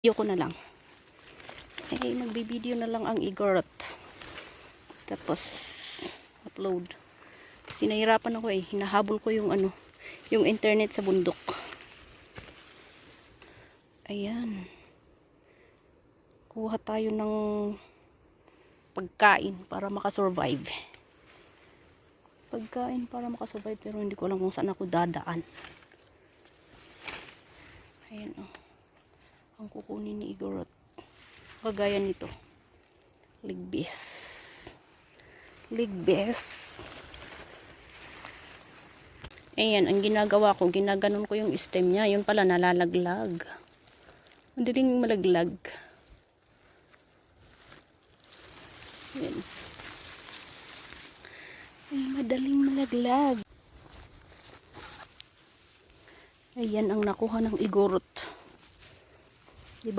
Video ko na lang. Magbi-video na lang ang Igorot. Tapos upload. Kasi nahirapan ako hinahabol ko yung yung internet sa bundok. Ayan. Kuha tayo ng pagkain para makasurvive. Pero hindi ko alam kung saan ako dadaan. Ayan ang kukunin ni Igorot. Kagaya nito. Ligbis. Ayan, ang ginagawa ko, ginaganon ko yung stem niya. Yun pala, nalalaglag. Madaling malaglag. Ayan. Ay, madaling malaglag. Ayan ang nakuha ng Igorot.